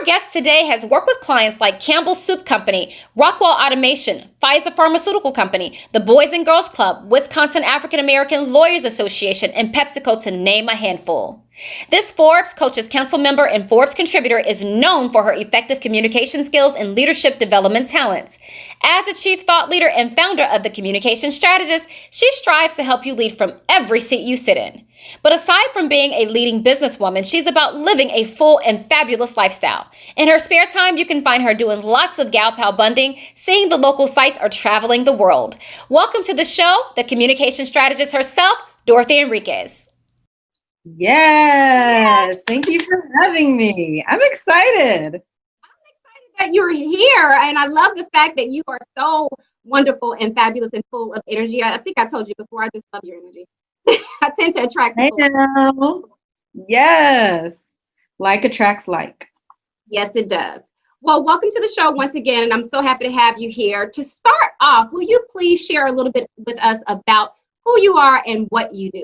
guest today has worked with clients like Campbell's Soup Company, Rockwell Automation, Pfizer Pharmaceutical Company, the Boys and Girls Club, Wisconsin African American Lawyers Association, and PepsiCo, to name a handful. This Forbes Coaches Council member and Forbes Contributor is known for her effective communication skills and leadership development talents. As a chief thought leader and founder of the Communication Strategist, she strives to help you lead from every seat you sit in. But aside from being a leading businesswoman, she's about living a full and fabulous lifestyle. In her spare time, you can find her doing lots of gal pal bunding, seeing the local sites, or traveling the world. Welcome to the show, the Communication Strategist herself, Dorothy Enriquez. Yes, thank you for having me. I'm excited. That you're here, and I love the fact that you are so wonderful and fabulous and full of energy. I think I told you before, I just love your energy. I tend to attract people. I know. Yes, like attracts like. Yes, it does. Well, welcome to the show once again, and I'm so happy to have you here. To start off, will you please share a little bit with us about who you are and what you do?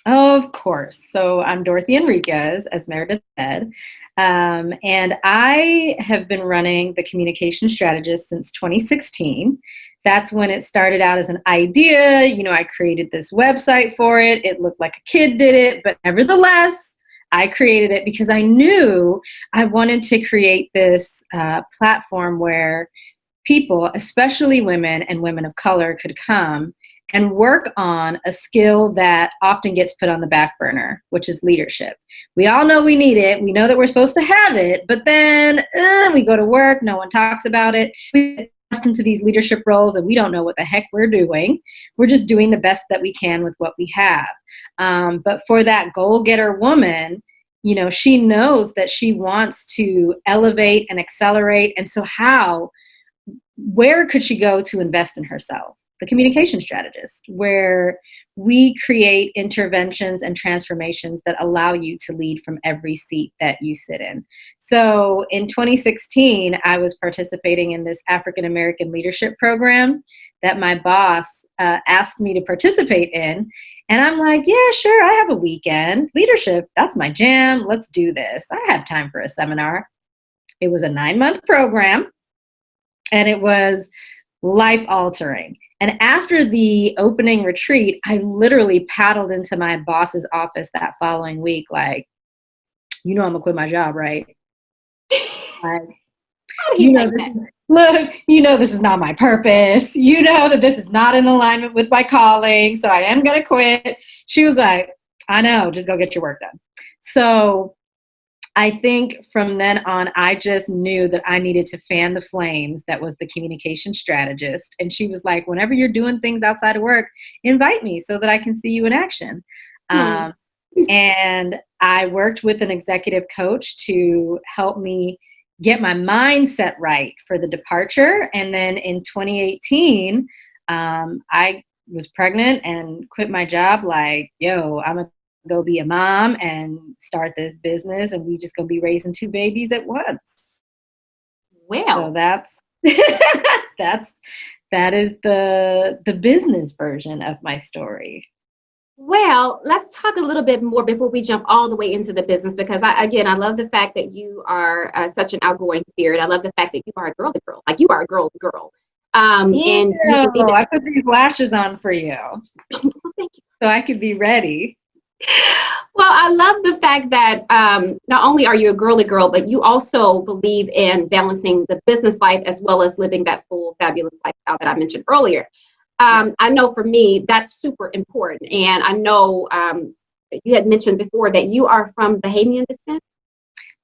Of course. So I'm Dorothy Enriquez, as Meredith said, and I have been running the Communication Strategist since 2016. That's when it started out as an idea. I created this website for it. It looked like a kid did it, but nevertheless, I created it because I knew I wanted to create this platform where people, especially women and women of color, could come and work on a skill that often gets put on the back burner, which is leadership. We all know we need it. We know that we're supposed to have it, but then we go to work, no one talks about it. We get thrust into these leadership roles and we don't know what the heck we're doing. We're just doing the best that we can with what we have. But for that goal-getter woman, she knows that she wants to elevate and accelerate. And so where could she go to invest in herself? The Communication Strategist, where we create interventions and transformations that allow you to lead from every seat that you sit in. So in 2016, I was participating in this African American leadership program that my boss asked me to participate in. And I'm like, yeah, sure, I have a weekend. Leadership, that's my jam. Let's do this. I have time for a seminar. It was a 9-month program, and it was life-altering. And after the opening retreat, I literally paddled into my boss's office that following week, like, I'm gonna quit my job, right? How did he take that? This is not my purpose. That this is not in alignment with my calling, so I am gonna quit. She was like, I know, just go get your work done. So I think from then on, I just knew that I needed to fan the flames. That was the Communication Strategist. And she was like, whenever you're doing things outside of work, invite me so that I can see you in action. And I worked with an executive coach to help me get my mindset right for the departure. And then in 2018, I was pregnant and quit my job like, I'm a go be a mom and start this business, and we just gonna be raising 2 babies at once. Well, so that is the business version of my story. Well, let's talk a little bit more before we jump all the way into the business, because I love the fact that you are such an outgoing spirit. I love the fact that you are a girly girl, like you are a girl's girl. And I put these lashes on for you. Thank you. So I could be ready. Well, I love the fact that not only are you a girly girl, but you also believe in balancing the business life as well as living that full, fabulous lifestyle that I mentioned earlier. I know for me, that's super important. And I know you had mentioned before that you are from Bahamian descent.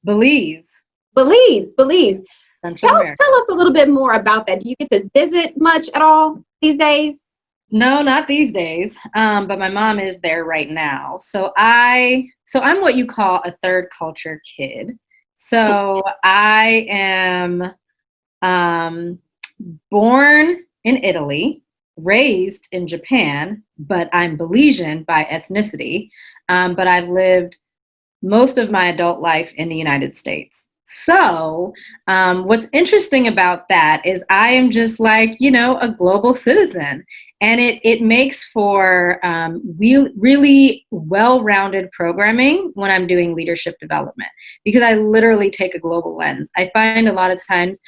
Belize. Tell us a little bit more about that. Do you get to visit much at all these days? No, not these days. But my mom is there right now. So I'm what you call a third culture kid. So I am born in Italy, raised in Japan, but I'm Belizean by ethnicity. But I've lived most of my adult life in the United States. So what's interesting about that is I am just like, a global citizen. And it makes for really well-rounded programming when I'm doing leadership development, because I literally take a global lens. I find a lot of times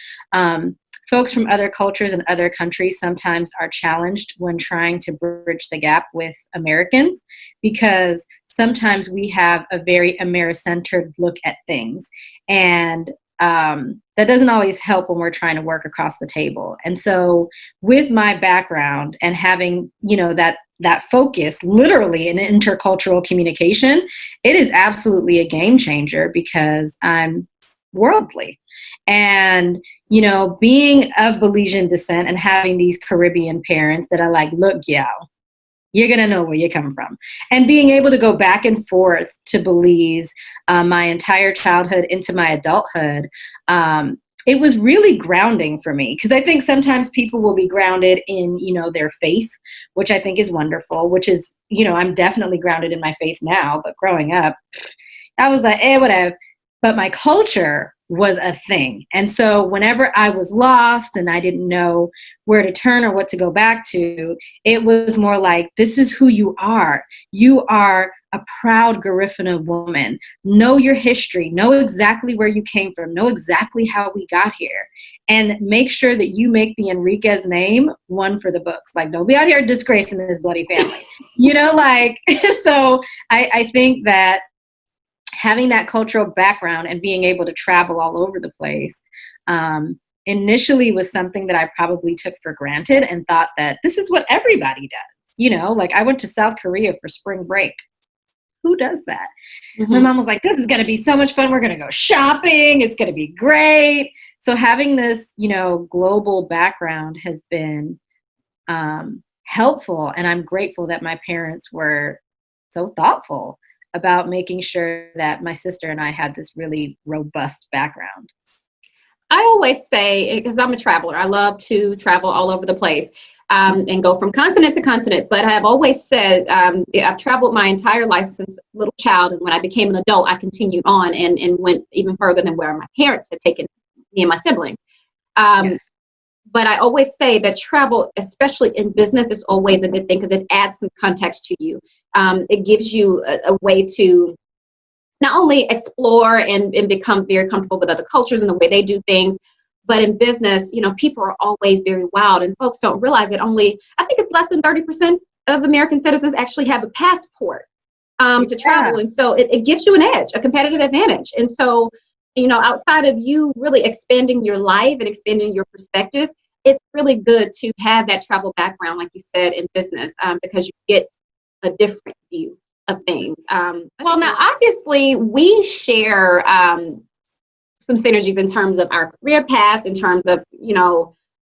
folks from other cultures and other countries sometimes are challenged when trying to bridge the gap with Americans, because sometimes we have a very Americentered look at things. And that doesn't always help when we're trying to work across the table. And so with my background and having, that focus literally in intercultural communication, it is absolutely a game changer because I'm worldly. And, being of Belizean descent and having these Caribbean parents that are like, look, y'all, you're going to know where you come from. And being able to go back and forth to Belize my entire childhood into my adulthood, it was really grounding for me, because I think sometimes people will be grounded in, their faith, which I think is wonderful, which is, I'm definitely grounded in my faith now. But growing up, I was like, whatever. But my culture was a thing. And so whenever I was lost and I didn't know where to turn or what to go back to, it was more like, this is who you are. You are a proud Garifuna woman. Know your history. Know exactly where you came from. Know exactly how we got here. And make sure that you make the Enriquez name one for the books. Like, don't be out here disgracing this bloody family. So I think that having that cultural background and being able to travel all over the place initially was something that I probably took for granted and thought that this is what everybody does. Like I went to South Korea for spring break. Who does that? Mm-hmm. My mom was like, this is going to be so much fun. We're going to go shopping. It's going to be great. So having this, global background has been helpful. And I'm grateful that my parents were so thoughtful about making sure that my sister and I had this really robust background. I always say, because I'm a traveler, I love to travel all over the place and go from continent to continent. But I've always said, I've traveled my entire life since a little child. And when I became an adult, I continued on and went even further than where my parents had taken me and my sibling. Yes. But I always say that travel, especially in business, is always a good thing because it adds some context to you. It gives you a way to not only explore and become very comfortable with other cultures and the way they do things, but in business, people are always very wild, and folks don't realize that I think it's less than 30% of American citizens actually have a passport to travel. And so it gives you an edge, a competitive advantage. And so, outside of you really expanding your life and expanding your perspective, it's really good to have that travel background, like you said, in business, because you get a different view of things. Well, now, obviously, we share some synergies in terms of our career paths, in terms of,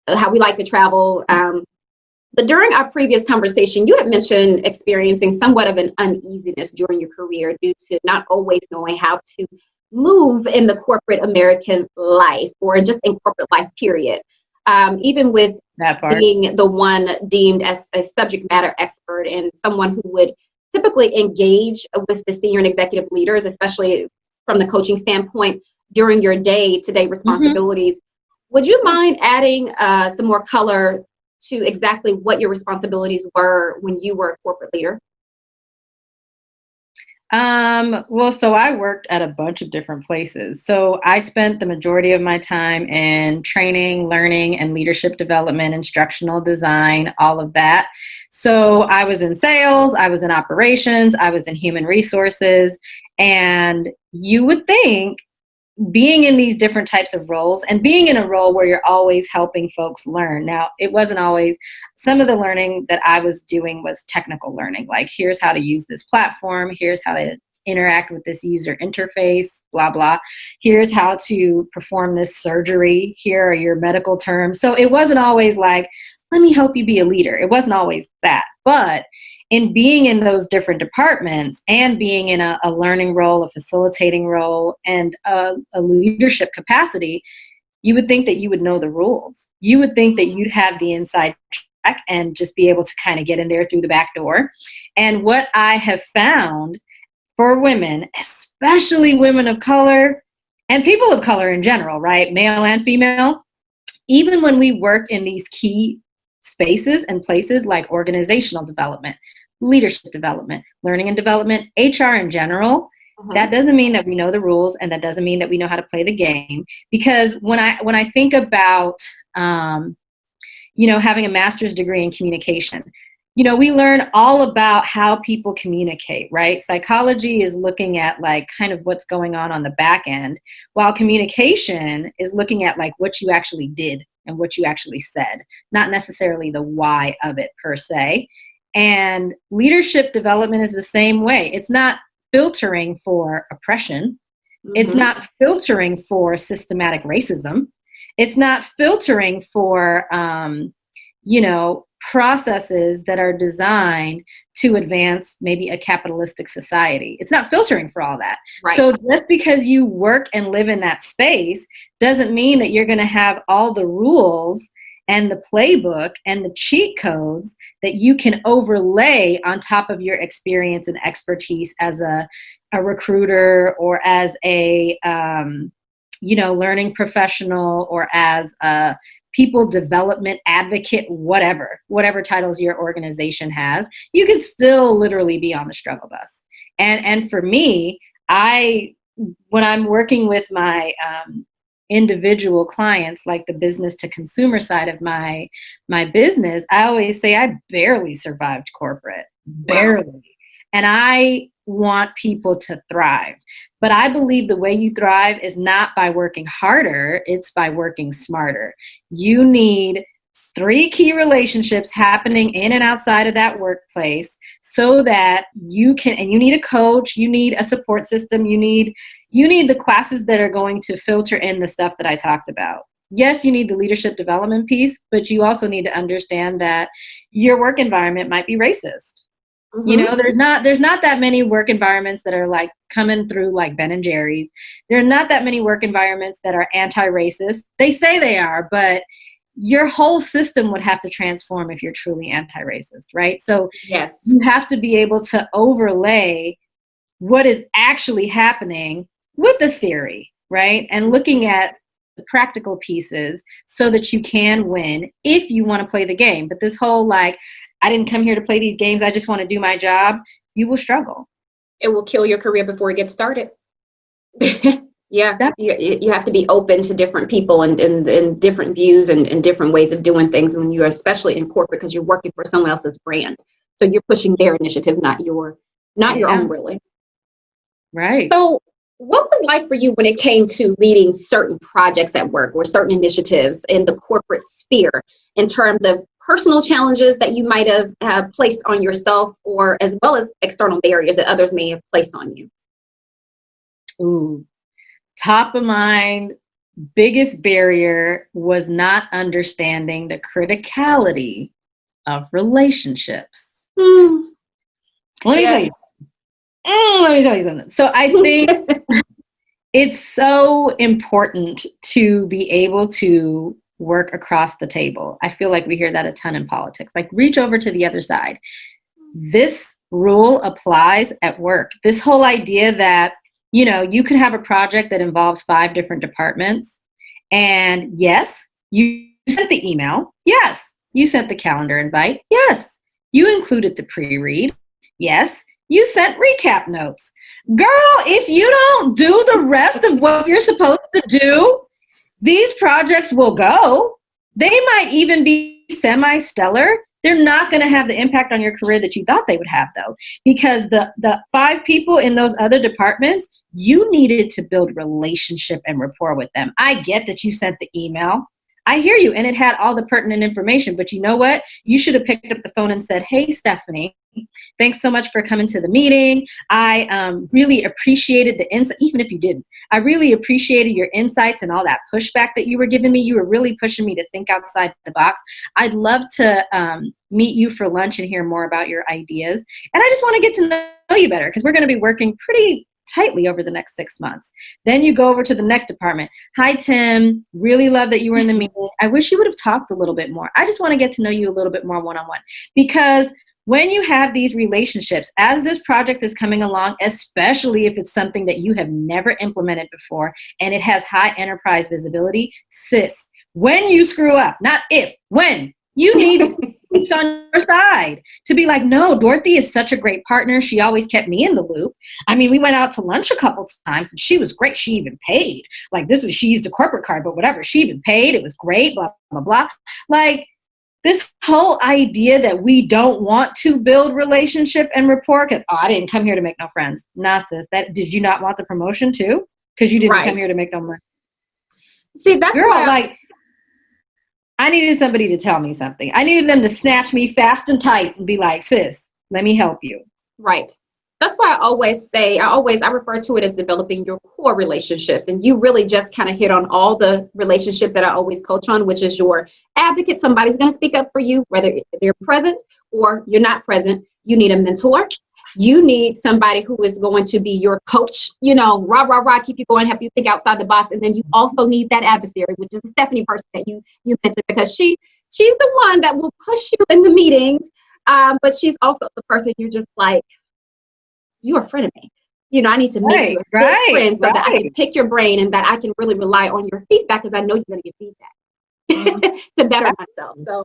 how we like to travel. But during our previous conversation, you had mentioned experiencing somewhat of an uneasiness during your career due to not always knowing how to move in the corporate American life or just in corporate life, period. Even with that part, being the one deemed as a subject matter expert and someone who would typically engage with the senior and executive leaders, especially from the coaching standpoint, during your day-to-day responsibilities. Mm-hmm. Would you mind adding some more color to exactly what your responsibilities were when you were a corporate leader? So I worked at a bunch of different places. So I spent the majority of my time in training, learning, and leadership development, instructional design, all of that. So I was in sales, I was in operations, I was in human resources, and you would think being in these different types of roles and being in a role where you're always helping folks learn. Now, it wasn't always, some of the learning that I was doing was technical learning, like here's how to use this platform, here's how to interact with this user interface, blah, blah. Here's how to perform this surgery. Here are your medical terms. So it wasn't always like, let me help you be a leader. It wasn't always that. But in being in those different departments and being in a learning role, a facilitating role, and a leadership capacity, you would think that you would know the rules. You would think that you'd have the inside track and just be able to kind of get in there through the back door. And what I have found for women, especially women of color, and people of color in general, right? Male and female, even when we work in these key spaces and places like organizational development, leadership development, learning and development, HR in general, that doesn't mean that we know the rules, and that doesn't mean that we know how to play the game. Because when I think about, having a master's degree in communication, we learn all about how people communicate, right? Psychology is looking at like kind of what's going on the back end, while communication is looking at like what you actually did and what you actually said, not necessarily the why of it per se. And leadership development is the same way. It's not filtering for oppression. It's not filtering for systematic racism. It's not filtering for, processes that are designed to advance maybe a capitalistic society. It's not filtering for all that. Right. So just because you work and live in that space doesn't mean that you're going to have all the rules and the playbook and the cheat codes that you can overlay on top of your experience and expertise as a recruiter, or as a learning professional, or as a people development advocate, whatever titles your organization has. You can still literally be on the struggle bus. And for me, when I'm working with my individual clients, like the business to consumer side of my business, I always say I barely survived corporate, barely. Wow. And I want people to thrive. But I believe the way you thrive is not by working harder, it's by working smarter. You need 3 key relationships happening in and outside of that workplace so that you can, and you need a coach, you need a support system, you need the classes that are going to filter in the stuff that I talked about. Yes, you need the leadership development piece, but you also need to understand that your work environment might be racist. There's not that many work environments that are like coming through like Ben and Jerry's. There are not that many work environments that are anti-racist. They say they are, but your whole system would have to transform if you're truly anti-racist, right? So yes, you have to be able to overlay what is actually happening with the theory, right? And looking at the practical pieces so that you can win if you want to play the game. But this whole like, I didn't come here to play these games, I just want to do my job, you will struggle. It will kill your career before it gets started. Yeah, you have to be open to different people and different views and different ways of doing things when you're especially in corporate, because you're working for someone else's brand. So you're pushing their initiative, not your own, really. Right. So what was it like for you when it came to leading certain projects at work or certain initiatives in the corporate sphere, in terms of personal challenges that you might have placed on yourself, or as well as external barriers that others may have placed on you? Ooh, top of mind, biggest barrier was not understanding the criticality of relationships. Let me tell you something. So I think it's so important to be able to work across the table. I feel like we hear that a ton in politics, like reach over to the other side. This rule applies at work. This whole idea that, you could have a project that involves 5 different departments, and yes, you sent the email. Yes, you sent the calendar invite. Yes, you included the pre-read. Yes, you sent recap notes. Girl, if you don't do the rest of what you're supposed to do, these projects will go. They might even be semi-stellar. They're not going to have the impact on your career that you thought they would have, though, because the 5 people in those other departments, you needed to build relationship and rapport with them. I get that you sent the email. I hear you, and it had all the pertinent information, but you know what? You should have picked up the phone and said, hey, Stephanie, thanks so much for coming to the meeting. I really appreciated the insight, even if you didn't. I really appreciated your insights and all that pushback that you were giving me. You were really pushing me to think outside the box. I'd love to meet you for lunch and hear more about your ideas. And I just want to get to know you better, because we're going to be working pretty tightly over the next 6 months. Then you go over to the next department. Hi, Tim. Really love that you were in the meeting. I wish you would have talked a little bit more. I just want to get to know you a little bit more one-on-one, because when you have these relationships, as this project is coming along, especially if it's something that you have never implemented before and it has high enterprise visibility, sis, when you screw up, not if, when, you need folks on your side to be like, no, Dorothy is such a great partner. She always kept me in the loop. I mean, we went out to lunch a couple times and she was great. She even paid. Like she used a corporate card, but whatever. She even paid. It was great, blah, blah, blah. Like, this whole idea that we don't want to build relationship and rapport, because I didn't come here to make no friends. Nah, sis, did you not want the promotion too? Because you didn't come here to make no money. See, that's Girl, why I needed somebody to tell me something. I needed them to snatch me fast and tight and be like, sis, let me help you. Right. That's why I always say, I refer to it as developing your core relationships. And you really just kind of hit on all the relationships that I always coach on, which is your advocate. Somebody's going to speak up for you, whether they're present or you're not present. You need a mentor. You need somebody who is going to be your coach, rah, rah, rah, keep you going, help you think outside the box. And then you also need that adversary, which is the Stephanie person that you mentioned, because she's the one that will push you in the meetings. But she's also the person you're just like, you're a friend of me. I need to make you a good friend so that I can pick your brain and that I can really rely on your feedback, because I know you're going to get feedback to better myself. So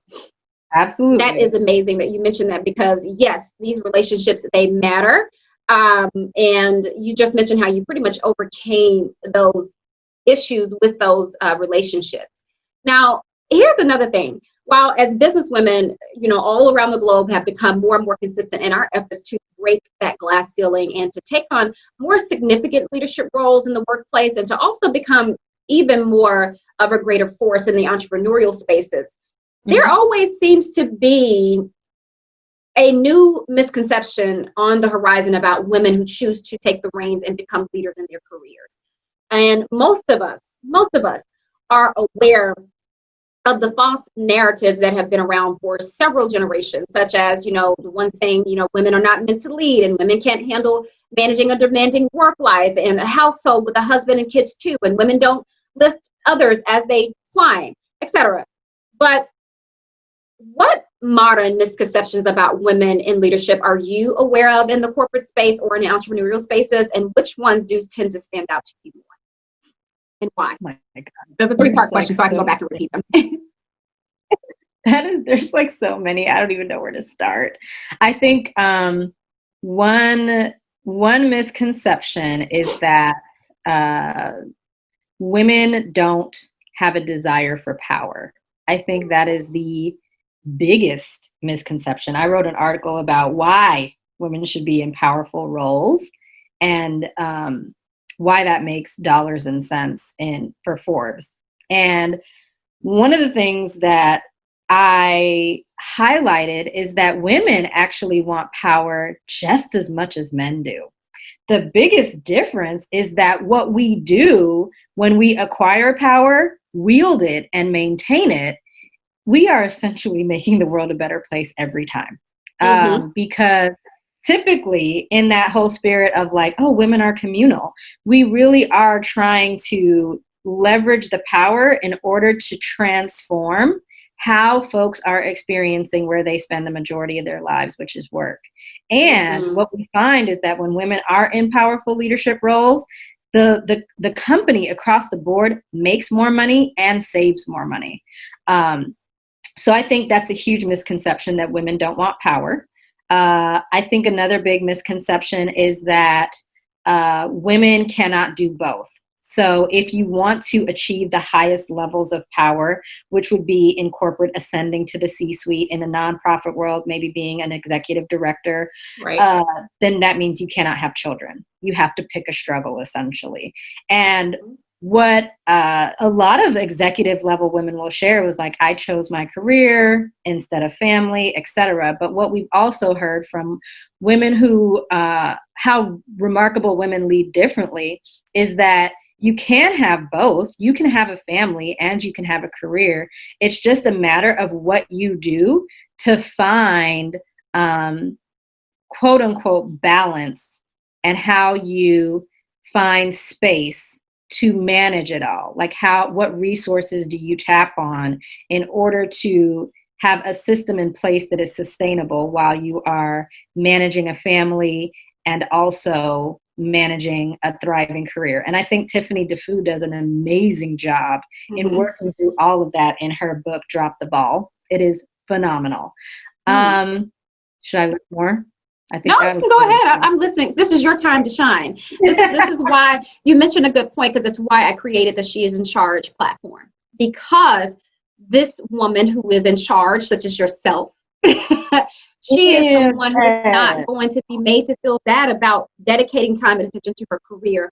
absolutely, that is amazing that you mentioned that, because yes, these relationships, they matter. And you just mentioned how you pretty much overcame those issues with those relationships. Now, here's another thing. While as businesswomen, all around the globe have become more and more consistent in our efforts to break that glass ceiling and to take on more significant leadership roles in the workplace, and to also become even more of a greater force in the entrepreneurial spaces, there always seems to be a new misconception on the horizon about women who choose to take the reins and become leaders in their careers. And most of us are aware of the false narratives that have been around for several generations, such as, the one saying, women are not meant to lead, and women can't handle managing a demanding work life and a household with a husband and kids too, and women don't lift others as they climb, etc. But what modern misconceptions about women in leadership are you aware of in the corporate space or in the entrepreneurial spaces, and which ones do tend to stand out to you more? And why? Oh my God. There's a 3-part question, so I can go back and repeat them. There's like so many. I don't even know where to start. I think one misconception is that women don't have a desire for power. I think that is the biggest misconception. I wrote an article about why women should be in powerful roles, and why that makes dollars and cents for Forbes. And one of the things that I highlighted is that women actually want power just as much as men do. The biggest difference is that what we do when we acquire power, wield it, and maintain it, we are essentially making the world a better place every time. Because typically in that whole spirit of like, oh, women are communal, we really are trying to leverage the power in order to transform how folks are experiencing where they spend the majority of their lives, which is work. And what we find is that when women are in powerful leadership roles, the company across the board makes more money and saves more money. So I think that's a huge misconception, that women don't want power. I think another big misconception is that women cannot do both. So if you want to achieve the highest levels of power, which would be in corporate, ascending to the C-suite, in the nonprofit world, maybe being an executive director, right, then that means you cannot have children. You have to pick a struggle, essentially. And what a lot of executive level women will share was like, I chose my career instead of family, etc. But what we've also heard from women who, how remarkable women lead differently, is that you can have both. You can have a family and you can have a career. It's just a matter of what you do to find quote unquote balance, and how you find space to manage it all. Like what resources do you tap on in order to have a system in place that is sustainable while you are managing a family and also managing a thriving career. And I think Tiffany DeFoo does an amazing job in working through all of that in her book, Drop the Ball. It is phenomenal. Should I look more? I think no, you can go ahead. I'm listening. This is your time to shine. This is why you mentioned a good point, because it's why I created the She is in Charge platform. Because this woman who is in charge, such as yourself, she is the one who is not going to be made to feel bad about dedicating time and attention to her career,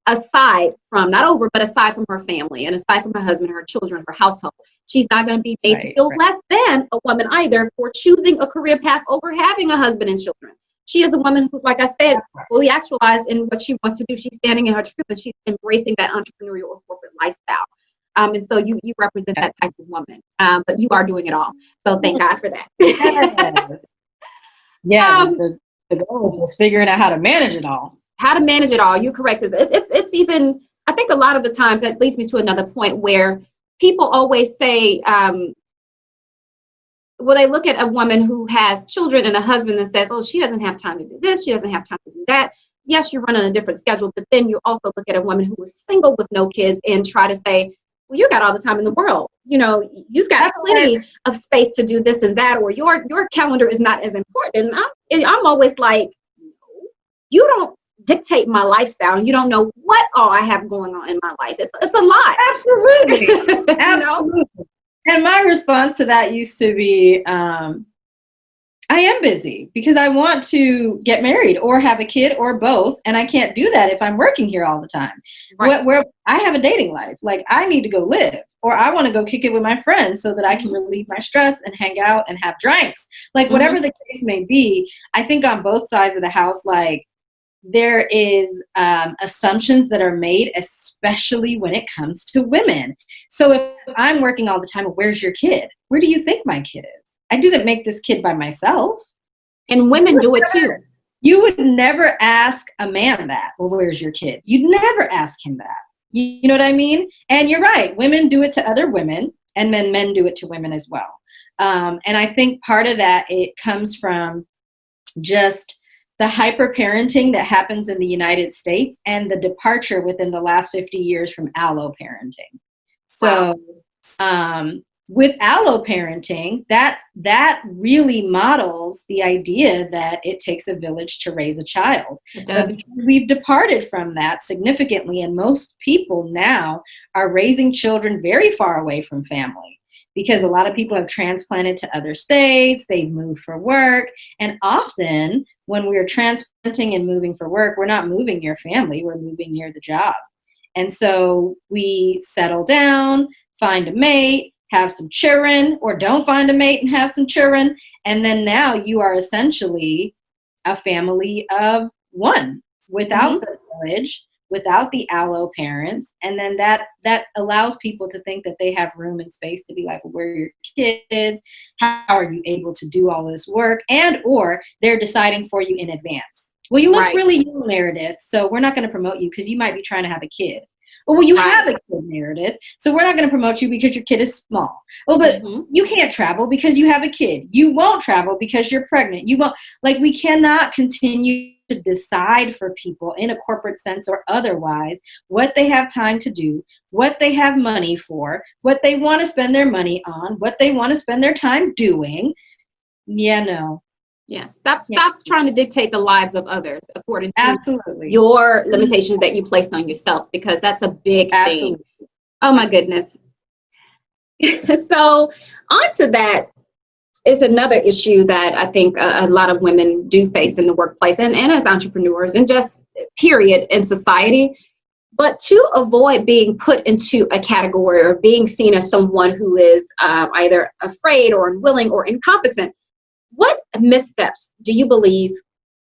aside from her family and aside from her husband, her children, her household. She's not going to be made to feel less than a woman either for choosing a career path over having a husband and children. She is a woman who, like I said, fully actualized in what she wants to do. She's standing in her truth, and she's embracing that entrepreneurial or corporate lifestyle. And so you represent that type of woman, but you are doing it all. So thank God for that. The goal is just figuring out how to manage it all. How to manage it all. You're correct. It's even, I think a lot of the times that leads me to another point where people always say, they look at a woman who has children and a husband and says, oh, she doesn't have time to do this. She doesn't have time to do that. Yes, you run on a different schedule, but then you also look at a woman who is single with no kids and try to say, well, you got all the time in the world. You know, you've got plenty of space to do this and that, or your calendar is not as important. And I'm always like, no, you don't dictate my lifestyle, and you don't know what all I have going on in my life. It's a lot. Absolutely. Absolutely. And my response to that used to be, I am busy because I want to get married or have a kid or both. And I can't do that if I'm working here all the time. Right. Where I have a dating life. Like, I need to go live, or I want to go kick it with my friends so that I can relieve my stress and hang out and have drinks. Like, whatever the case may be, I think on both sides of the house, like, there is assumptions that are made, especially when it comes to women. So if I'm working all the time, where's your kid? Where do you think my kid is? I didn't make this kid by myself. And women do it too. You would never ask a man that, well, where's your kid? You'd never ask him that. You know what I mean? And you're right. Women do it to other women, and men do it to women as well. And I think part of that, it comes from just the hyper parenting that happens in the United States and the departure within the last 50 years from allo parenting. So, with allo parenting, that really models the idea that it takes a village to raise a child. It does. We've departed from that significantly, and most people now are raising children very far away from family because a lot of people have transplanted to other states, they've moved for work, and often when we're transplanting and moving for work, we're not moving near family, we're moving near the job. And so we settle down, find a mate, have some children, or don't find a mate and have some children. And then now you are essentially a family of one without the village, without the allo parents. And then that allows people to think that they have room and space to be like, well, where are your kids? How are you able to do all this work? And, or they're deciding for you in advance. Well, you look really young, Meredith, so we're not going to promote you because you might be trying to have a kid. Well, you have a kid, Meredith, so we're not going to promote you because your kid is small. Oh, but you can't travel because you have a kid. You won't travel because you're pregnant. You won't. Like, we cannot continue to decide for people in a corporate sense or otherwise what they have time to do, what they have money for, what they want to spend their money on, what they want to spend their time doing. Yeah, no. Yes. Stop trying to dictate the lives of others according to your your limitations that you placed on yourself, because that's a big thing. Oh my goodness. So on to that is another issue that I think a lot of women do face in the workplace and as entrepreneurs and just period in society. But to avoid being put into a category or being seen as someone who is either afraid or unwilling or incompetent, what missteps do you believe,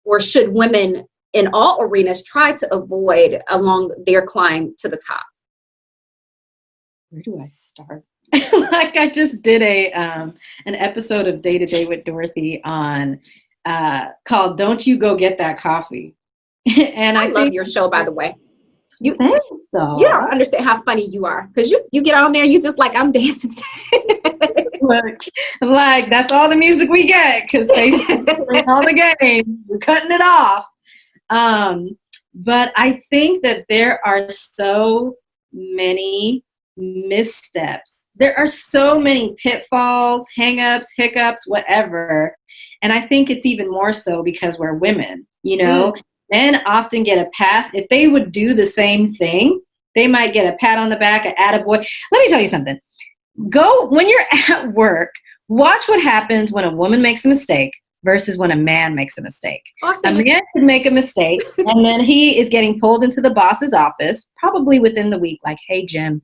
or should women in all arenas try to avoid along their climb to the top? Where do I start? Like, I just did an episode of Day to Day with Dorothy on called "Don't You Go Get That Coffee," and I love your show, by the way. You don't understand how funny you are, because you get on there, you just like, I'm dancing. Facebook. I'm like, that's all the music we get because Facebook is playing all the games. We're cutting it off. But I think that there are so many missteps. There are so many pitfalls, hangups, hiccups, whatever. And I think it's even more so because we're women, you know. Men often get a pass. If they would do the same thing, they might get a pat on the back, an attaboy. Let me tell you something. Go, when you're at work, watch what happens when a woman makes a mistake versus when a man makes a mistake. Awesome. A man could make a mistake, and then he is getting pulled into the boss's office, probably within the week, like, hey, Jim,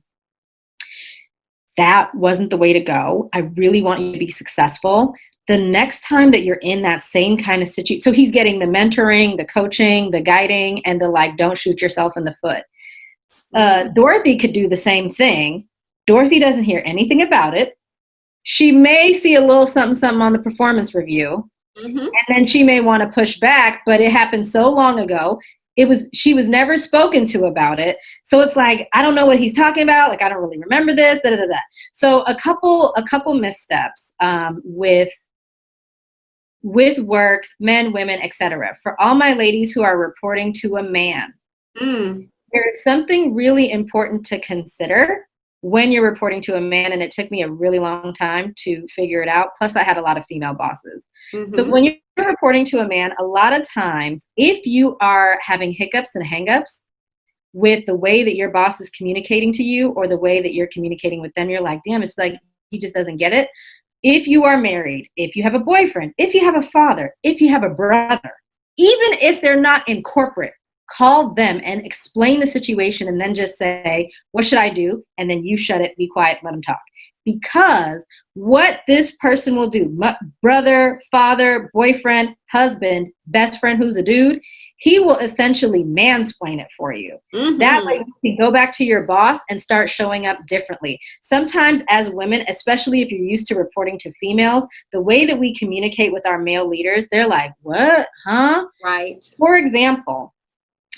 that wasn't the way to go. I really want you to be successful. The next time that you're in that same kind of situation, so he's getting the mentoring, the coaching, the guiding, and the like, don't shoot yourself in the foot. Dorothy could do the same thing. Dorothy doesn't hear anything about it. She may see a little something on the performance review, and then she may want to push back, but it happened so long ago. She was never spoken to about it. So it's like, I don't know what he's talking about. Like, I don't really remember this, da, da, da, da. So a couple missteps with work, men, women, etc. For all my ladies who are reporting to a man, there is something really important to consider when you're reporting to a man, and it took me a really long time to figure it out. Plus, I had a lot of female bosses. So when you're reporting to a man, a lot of times, if you are having hiccups and hangups with the way that your boss is communicating to you or the way that you're communicating with them, you're like, damn, it's like he just doesn't get it. If you are married, if you have a boyfriend, if you have a father, if you have a brother, even if they're not in corporate, call them and explain the situation and then just say, what should I do? And then you shut it, be quiet, let them talk. Because what this person will do, brother, father, boyfriend, husband, best friend who's a dude, he will essentially mansplain it for you. That way you can go back to your boss and start showing up differently. Sometimes as women, especially if you're used to reporting to females, the way that we communicate with our male leaders, they're like, what? Huh? Right. For example,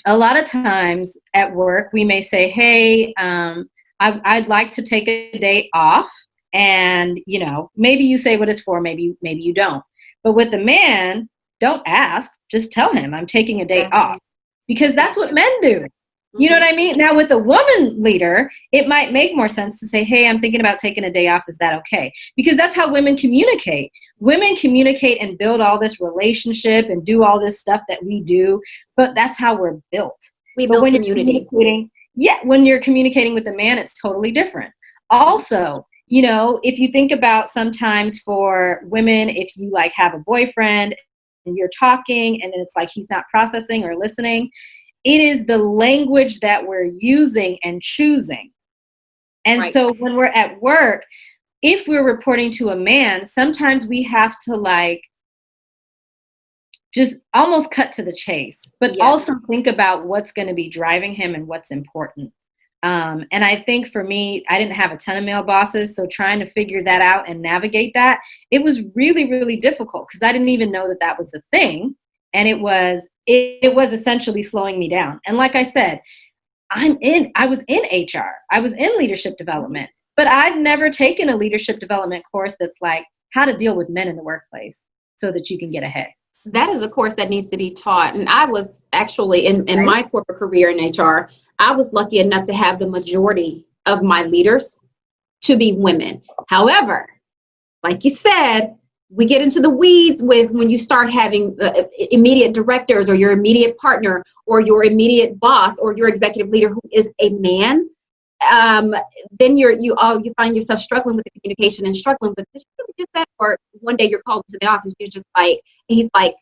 a lot of times at work, we may say, hey, I'd like to take a day off. And, you know, maybe you say what it's for, maybe you don't. But with the man, don't ask, just tell him I'm taking a day off, because that's what men do. You know what I mean? Now with a woman leader, it might make more sense to say, hey, I'm thinking about taking a day off. Is that okay? Because that's how women communicate. Women communicate and build all this relationship and do all this stuff that we do, but that's how we're built. We build community. When you're communicating with a man, it's totally different. Also, you know, if you think about sometimes for women, if you like have a boyfriend and you're talking and then it's like he's not processing or listening, it is the language that we're using and choosing. And so when we're at work, if we're reporting to a man, sometimes we have to like just almost cut to the chase, but also think about what's going to be driving him and what's important. And I think for me, I didn't have a ton of male bosses. So trying to figure that out and navigate that, it was really, really difficult because I didn't even know that that was a thing. And it was essentially slowing me down. And like I said, I was in HR, I was in leadership development, but I've never taken a leadership development course that's like how to deal with men in the workplace so that you can get ahead. That is a course that needs to be taught. And I was actually in my corporate career in HR, I was lucky enough to have the majority of my leaders to be women. However, like you said, we get into the weeds with when you start having immediate directors or your immediate partner or your immediate boss or your executive leader who is a man. Then you find yourself struggling with the communication and struggling with, did you really get that? Or one day you're called to the office, you're just like, he's like,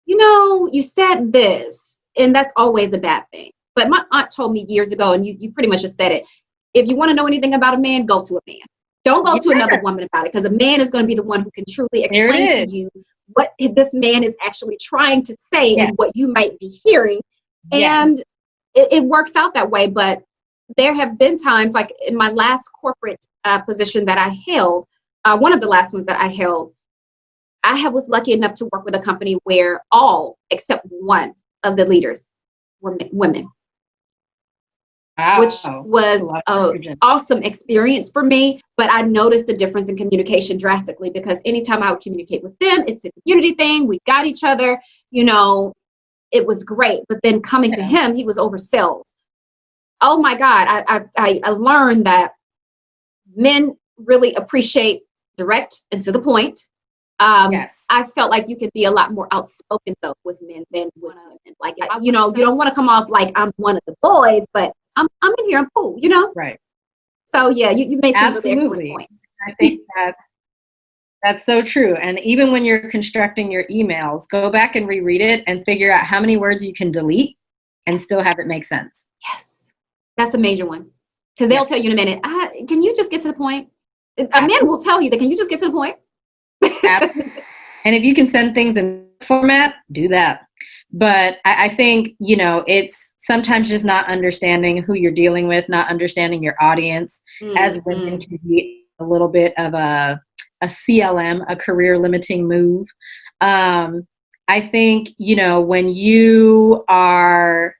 you know, you said this, and that's always a bad thing. But my aunt told me years ago, and you pretty much just said it, if you want to know anything about a man, go to a man. Don't go to another woman about it, because a man is going to be the one who can truly explain to you what this man is actually trying to say and what you might be hearing. And it works out that way. But there have been times, like in my last corporate position that I held, one of the last ones that I held, was lucky enough to work with a company where all except one of the leaders were women. which That's a was lot of nitrogen. an awesome experience for me. But I noticed the difference in communication drastically, because anytime I would communicate with them, it's a community thing. We got each other, you know, it was great. But then coming to him, he was oversold. Oh my God, I learned that men really appreciate direct and to the point. Yes. I felt like you can be a lot more outspoken though with men than with women. Like, you know, you don't want to come off like I'm one of the boys, but I'm in here, I'm cool, you know? Right. So yeah, you made some really excellent Absolutely. points. I think that's so true. And even when you're constructing your emails, go back and reread it and figure out how many words you can delete and still have it make sense. Yes, that's a major one. Because they'll tell you in a minute, can you just get to the point? A man will tell you that, can you just get to the point? And if you can send things in format, do that. But I think, you know, it's sometimes just not understanding who you're dealing with, not understanding your audience. As women can be a little bit of a CLM, a career limiting move. I think, you know, when you are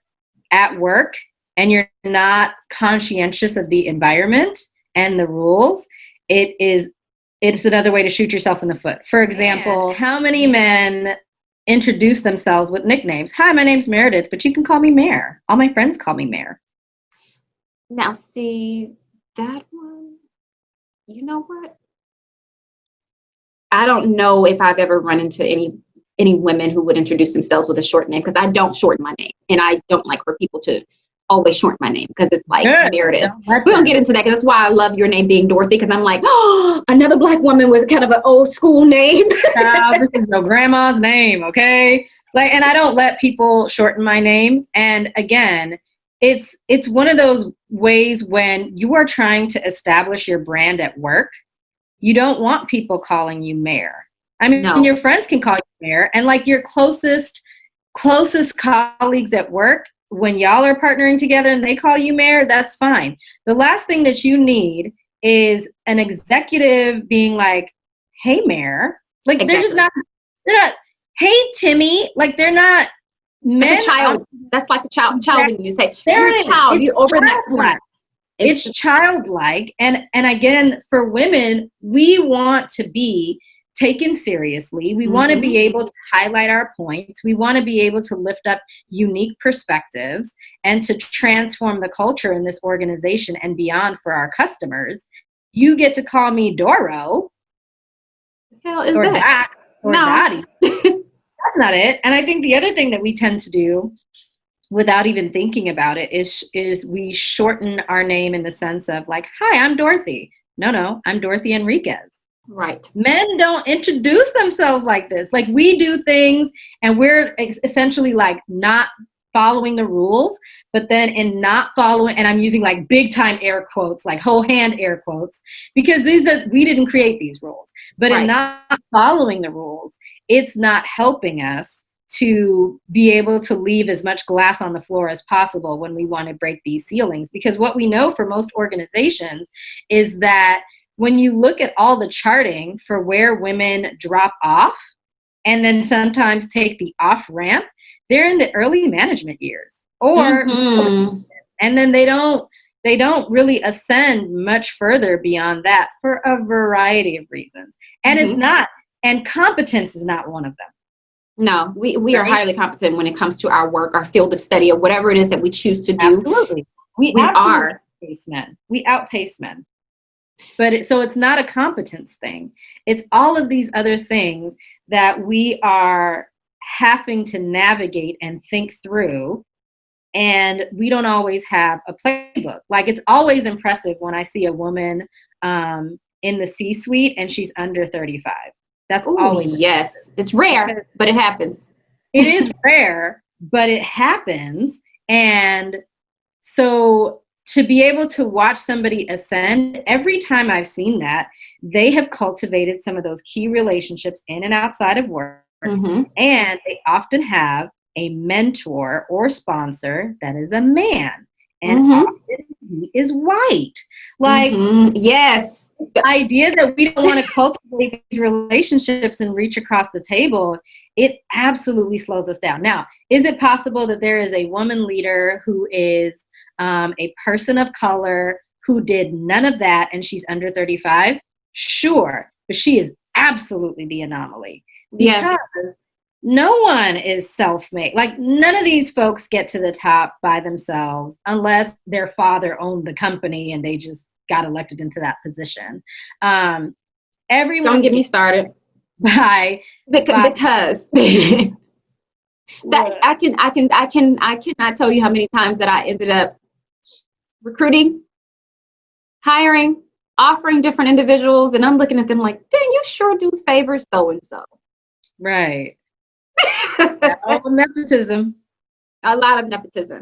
at work and you're not conscientious of the environment and the rules, it's another way to shoot yourself in the foot. For example, how many men introduce themselves with nicknames? Hi, my name's Meredith, but you can call me Mare. All my friends call me Mare. Now, see, that one, you know what? I don't know if I've ever run into any women who would introduce themselves with a short name, because I don't shorten my name, and I don't like for people to always shorten my name, because it's like Meredith. We don't get into that, because that's why I love your name being Dorothy, because I'm like, oh, another Black woman with kind of an old school name. This is your grandma's name, okay? Like, and I don't let people shorten my name. And again, it's one of those ways when you are trying to establish your brand at work, you don't want people calling you Mare. I mean, your friends can call you Mare, and like your closest colleagues at work, when y'all are partnering together and they call you Mare, that's fine. The last thing that you need is an executive being like, hey, Mare. Like, they're not, hey, Timmy. Like, they're not men. Like a child. That's like a child when you say, you're a child. You're over that point. It's childlike. And again, for women, we want to be taken seriously. We want to be able to highlight our points. We want to be able to lift up unique perspectives and to transform the culture in this organization and beyond for our customers. You get to call me Doro. Hell is or that? Doc or Dottie. That's not it. And I think the other thing that we tend to do without even thinking about it is we shorten our name in the sense of like, hi, I'm Dorothy. No, I'm Dorothy Enriquez. Right. Men don't introduce themselves like this. Like, we do things and we're essentially like not following the rules, but then in not following, and I'm using like big time air quotes, like whole hand air quotes, because we didn't create these rules, but in not following the rules, it's not helping us to be able to leave as much glass on the floor as possible when we want to break these ceilings. Because what we know for most organizations is that when you look at all the charting for where women drop off and then sometimes take the off ramp, they're in the early management years, or and then they don't really ascend much further beyond that for a variety of reasons. And it's not, and competence is not one of them. No, we are highly competent when it comes to our work, our field of study, or whatever it is that we choose to do. Absolutely. We outpace men. We outpace men. But so it's not a competence thing. It's all of these other things that we are having to navigate and think through. And we don't always have a playbook. Like, it's always impressive when I see a woman in the C-suite and she's under 35. That's always impressive. It's rare, but it happens. It is rare, but it happens. And so to be able to watch somebody ascend, every time I've seen that, they have cultivated some of those key relationships in and outside of work. And they often have a mentor or sponsor that is a man. And often he is white. Like, yes. The idea that we don't want to cultivate these relationships and reach across the table, it absolutely slows us down. Now, is it possible that there is a woman leader who is a person of color who did none of that and she's under 35, sure, but she is absolutely the anomaly. Because no one is self-made. Like, none of these folks get to the top by themselves unless their father owned the company and they just got elected into that position. Everyone don't get me started. Because that I cannot tell you how many times that I ended up recruiting, hiring, offering different individuals, and I'm looking at them like, dang, you sure do favor so and so. Right. Nepotism. A lot of nepotism.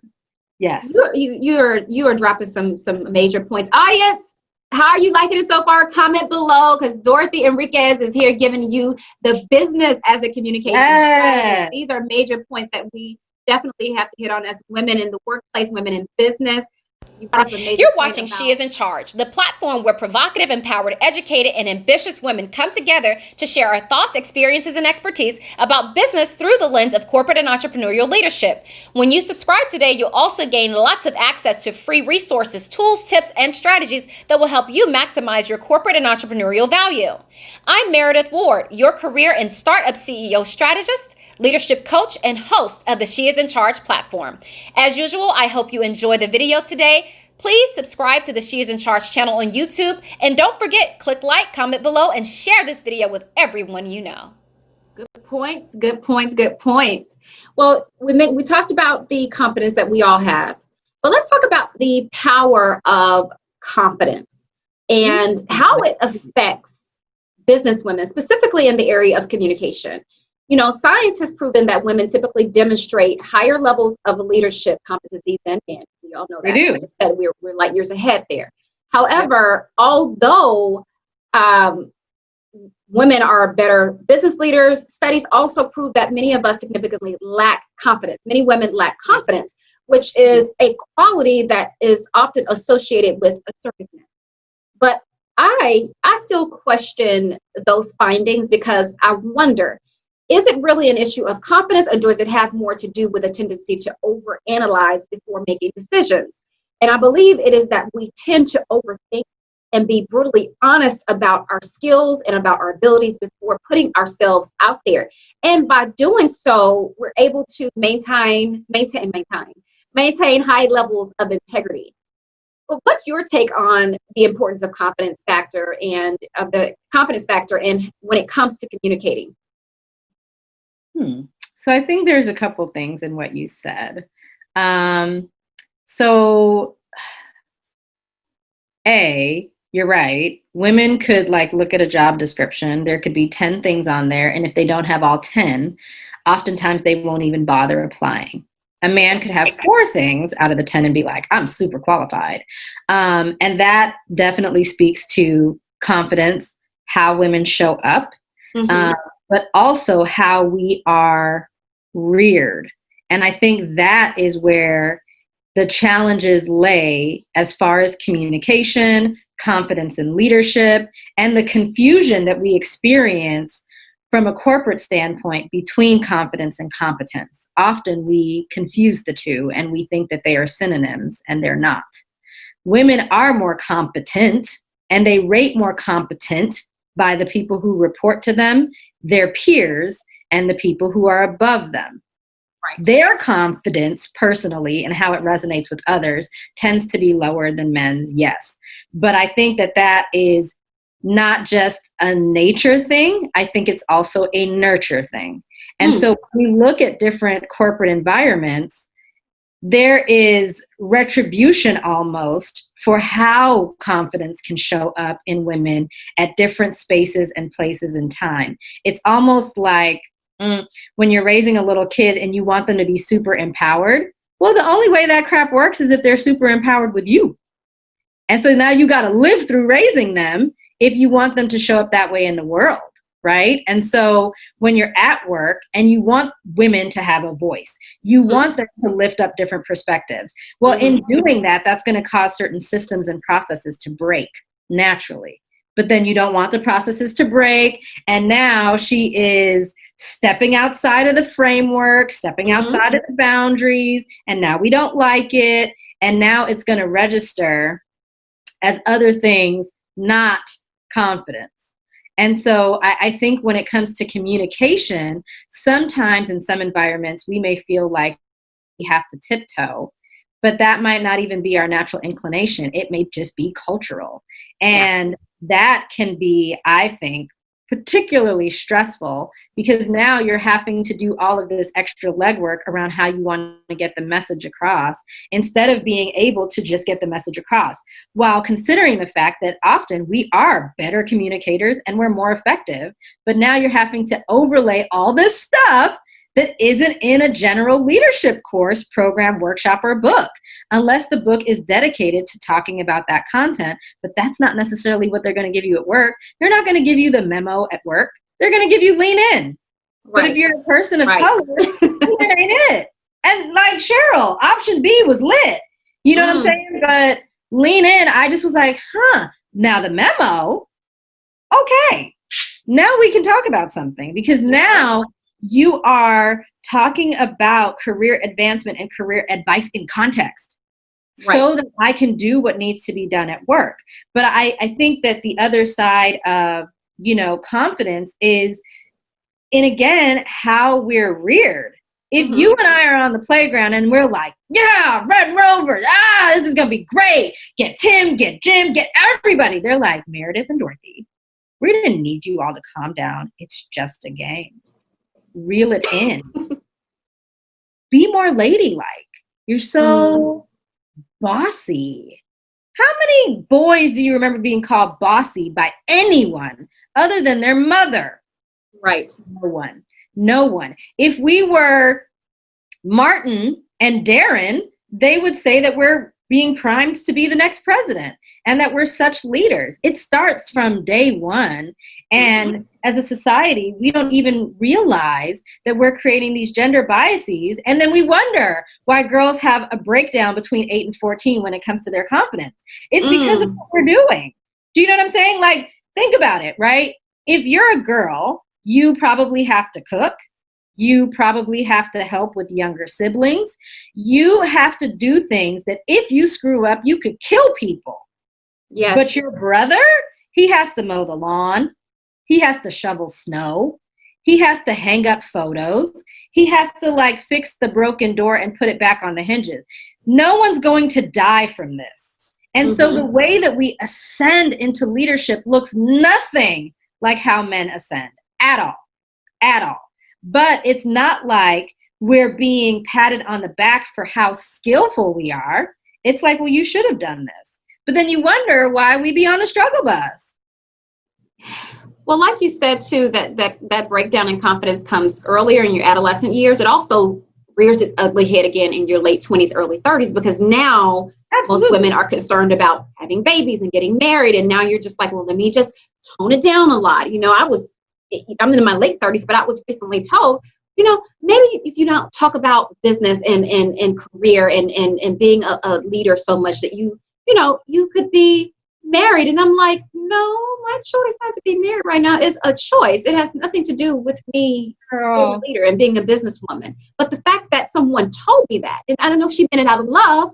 Yes. You are dropping some major points. Audience, how are you liking it so far? Comment below, because Dorothy Enriquez is here giving you the business as a communication strategist. These are major points that we definitely have to hit on as women in the workplace, women in business. You're watching She Is in Charge, the platform where provocative, empowered, educated, and ambitious women come together to share our thoughts, experiences, and expertise about business through the lens of corporate and entrepreneurial leadership. When you subscribe today, you'll also gain lots of access to free resources, tools, tips, and strategies that will help you maximize your corporate and entrepreneurial value. I'm Meredith Ward, your career and startup CEO strategist, leadership coach, and host of the She Is in Charge platform. As usual, I hope you enjoy the video today. Please subscribe to the She Is in Charge channel on YouTube. And don't forget, click like, comment below, and share this video with everyone you know. Good points, good points, good points. Well, we talked about the confidence that we all have, but let's talk about the power of confidence and how it affects businesswomen, specifically in the area of communication. You know, science has proven that women typically demonstrate higher levels of leadership competencies than men. We all know that. They do. Like I said, we're light years ahead there. However, although women are better business leaders, studies also prove that many of us significantly lack confidence. Many women lack confidence, which is a quality that is often associated with assertiveness. But I still question those findings, because I wonder, is it really an issue of confidence, or does it have more to do with a tendency to overanalyze before making decisions? And I believe it is that we tend to overthink and be brutally honest about our skills and about our abilities before putting ourselves out there. And by doing so, we're able to maintain high levels of integrity. But what's your take on the importance of confidence factor and of the confidence factor and when it comes to communicating? So I think there's a couple things in what you said. So you're right. Women could look at a job description. There could be 10 things on there. And if they don't have all 10, oftentimes they won't even bother applying. A man could have 4 things out of the 10 and be like, I'm super qualified. And that definitely speaks to confidence, how women show up. But also how we are reared. And I think that is where the challenges lay as far as communication, confidence in leadership, and the confusion that we experience from a corporate standpoint between confidence and competence. Often we confuse the two and we think that they are synonyms, and they're not. Women are more competent, and they rate more competent by the people who report to them, their peers, and the people who are above them. Right. Their confidence personally and how it resonates with others tends to be lower than men's, yes. But I think that is not just a nature thing. I think it's also a nurture thing. And so when we look at different corporate environments, there is retribution almost for how confidence can show up in women at different spaces and places in time. It's almost like when you're raising a little kid and you want them to be super empowered. Well, the only way that crap works is if they're super empowered with you. And so now you got to live through raising them if you want them to show up that way in the world. Right? And so when you're at work and you want women to have a voice, you want them to lift up different perspectives. Well, in doing that, that's going to cause certain systems and processes to break naturally. But then you don't want the processes to break. And now she is stepping outside of the framework, stepping outside of the boundaries. And now we don't like it. And now it's going to register as other things, not confidence. And so I think when it comes to communication, sometimes in some environments, we may feel like we have to tiptoe, but that might not even be our natural inclination. It may just be cultural. And that can be, I think, particularly stressful, because now you're having to do all of this extra legwork around how you want to get the message across, instead of being able to just get the message across, while considering the fact that often we are better communicators and we're more effective. But now you're having to overlay all this stuff that isn't in a general leadership course, program, workshop, or book, unless the book is dedicated to talking about that content. But that's not necessarily what they're going to give you at work. They're not going to give you the memo at work. They're going to give you lean in. Right. But if you're a person of color, lean ain't it. And like Cheryl, option B was lit. You know what I'm saying? But lean in, I just was like, now the memo, okay, now we can talk about something, because now you are talking about career advancement and career advice in context, so that I can do what needs to be done at work. But I think that the other side of, confidence is in, again, how we're reared. If you and I are on the playground and we're like, yeah, Red Rovers, this is going to be great. Get Tim, get Jim, get everybody. They're like, Meredith and Dorothy, we didn't need you all to calm down. It's just a game. Reel it in. Be more ladylike. You're so bossy. How many boys do you remember being called bossy by anyone other than their mother? Right. No one. If we were Martin and Darren, they would say that we're being primed to be the next president and that we're such leaders. It starts from day one. And as a society, we don't even realize that we're creating these gender biases. And then we wonder why girls have a breakdown between 8 and 14 when it comes to their confidence. It's because of what we're doing. Do you know what I'm saying? Like, think about it, right? If you're a girl, you probably have to cook. You probably have to help with younger siblings. You have to do things that if you screw up, you could kill people. Yes. But your brother, he has to mow the lawn. He has to shovel snow. He has to hang up photos. He has to fix the broken door and put it back on the hinges. No one's going to die from this. And so the way that we ascend into leadership looks nothing like how men ascend at all. But it's not like we're being patted on the back for how skillful we are. It's like, well, you should have done this. But then you wonder why we be on a struggle bus. Well, like you said, too, that breakdown in confidence comes earlier in your adolescent years. It also rears its ugly head again in your late 20s, early 30s, because now most women are concerned about having babies and getting married. And now you're just like, well, let me just tone it down a lot. I'm in my late 30s, but I was recently told, maybe if you don't talk about business and career and being a leader so much that you could be married. And I'm like, no, my choice not to be married right now is a choice. It has nothing to do with me being a leader and being a businesswoman. But the fact that someone told me that, and I don't know if she meant it out of love,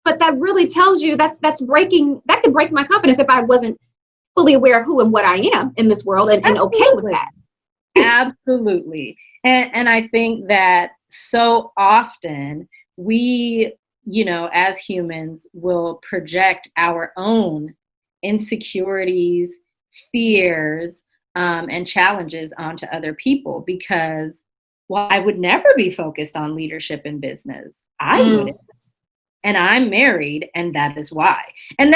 but that really tells you that could break my confidence if I wasn't fully aware of who and what I am in this world and okay with that. Absolutely. And I think that so often we, as humans will project our own insecurities, fears, and challenges onto other people because, I would never be focused on leadership in business. I wouldn't. And I'm married, and that is why. And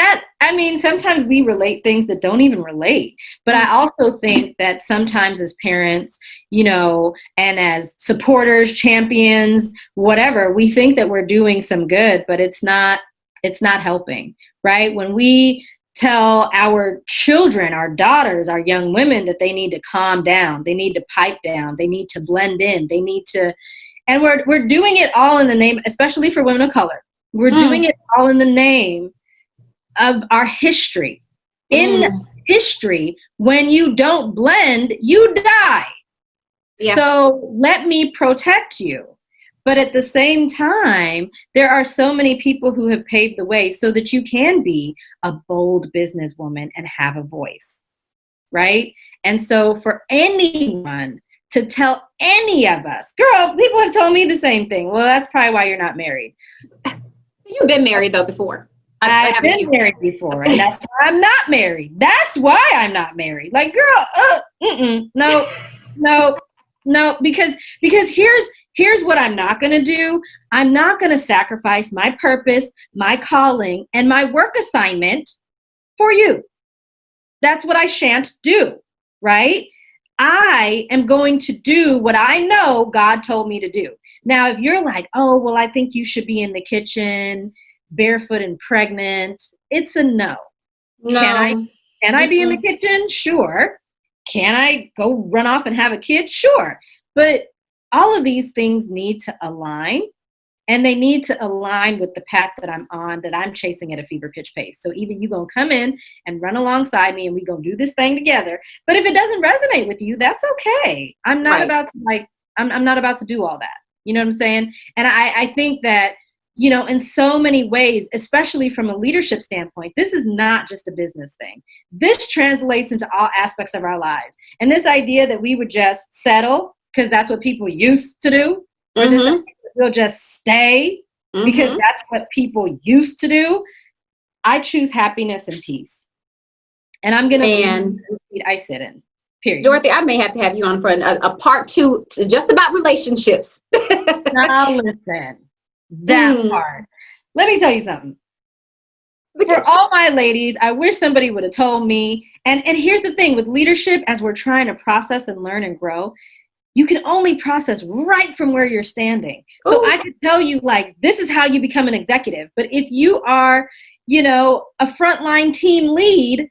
sometimes we relate things that don't even relate. But I also think that sometimes as parents, and as supporters, champions, whatever, we think that we're doing some good, but it's not helping, right? When we tell our children, our daughters, our young women that they need to calm down, they need to pipe down, they need to blend in, they need to, and we're doing it all in the name, especially for women of color. We're doing it all in the name of our history. In history, when you don't blend, you die. Yeah. So let me protect you. But at the same time, there are so many people who have paved the way so that you can be a bold businesswoman and have a voice, right? And so for anyone to tell any of us, girl, people have told me the same thing. Well, that's probably why you're not married. So you've been married though before. I've been married before, and that's why I'm not married. That's why I'm not married. Like, girl, no, because here's what I'm not going to do. I'm not going to sacrifice my purpose, my calling, and my work assignment for you. That's what I shan't do, right? I am going to do what I know God told me to do. Now, if you're like, oh, well, I think you should be in the kitchen, barefoot and pregnant, it's a no. No. Can I be in the kitchen? Sure. Can I go run off and have a kid? Sure. But all of these things need to align, and they need to align with the path that I'm on, that I'm chasing at a fever pitch pace. So either you're going to come in and run alongside me and we're going to do this thing together. But if it doesn't resonate with you, that's okay. I'm not about to I'm not about to do all that. You know what I'm saying? And I think that, you know, in so many ways, especially from a leadership standpoint, this is not just a business thing. This translates into all aspects of our lives. And this idea that we would just settle because that's what people used to do, or this idea that we'll just stay because that's what people used to do. I choose happiness and peace. And I'm going to lead the seat I sit in. Period. Dorothy, I may have to have you on for a part 2 to just about relationships. Now listen, that part. Let me tell you something. For all my ladies, I wish somebody would have told me. And here's the thing with leadership, as we're trying to process and learn and grow, you can only process right from where you're standing. So I could tell you, like, this is how you become an executive. But if you are, you know, a frontline team lead,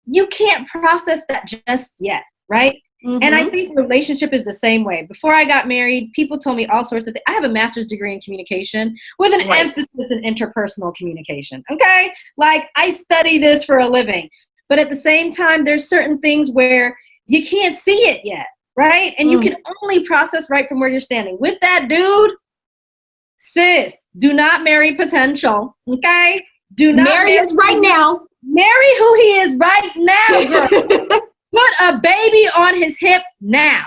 you can't process that just yet, right? And I think relationship is the same way. Before I got married, people told me all sorts of things. I have a master's degree in communication with an emphasis in interpersonal communication, okay? Like, I study this for a living. But at the same time, there's certain things where you can't see it yet, right? And you can only process right from where you're standing. With that dude, sis, do not marry potential, okay? Do not marry us right now. Marry who he is right now, girl. Put a baby on his hip now.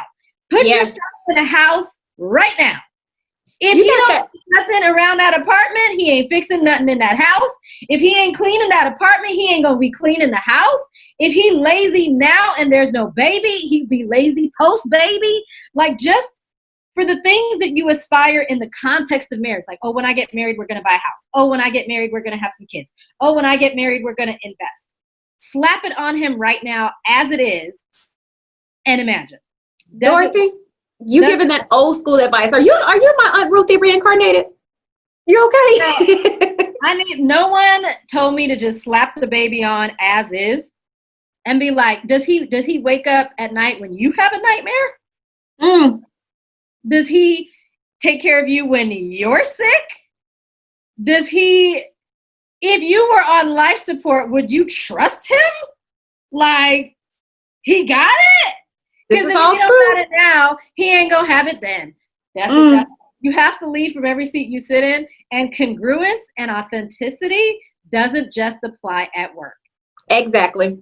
Put yourself in a house right now. If he don't fix nothing around that apartment, he ain't fixing nothing in that house. If he ain't cleaning that apartment, he ain't going to be cleaning the house. If he lazy now and there's no baby, he'd be lazy post-baby. Like, just for the things that you aspire in the context of marriage. Like, oh, when I get married, we're going to buy a house. Oh, when I get married, we're going to have some kids. Oh, when I get married, we're going to invest. Slap it on him right now as it is and imagine. Dorothy, you giving that old school advice. Are you my Aunt Ruthie reincarnated? You okay? No one told me to just slap the baby on as is and be like, does he wake up at night when you have a nightmare? Does he take care of you when you're sick? Does he, if you were on life support, would you trust him? Like, he got it? Because if he don't got it now, he ain't gonna have it then. That's it. You have to lead from every seat you sit in, and congruence and authenticity doesn't just apply at work. Exactly.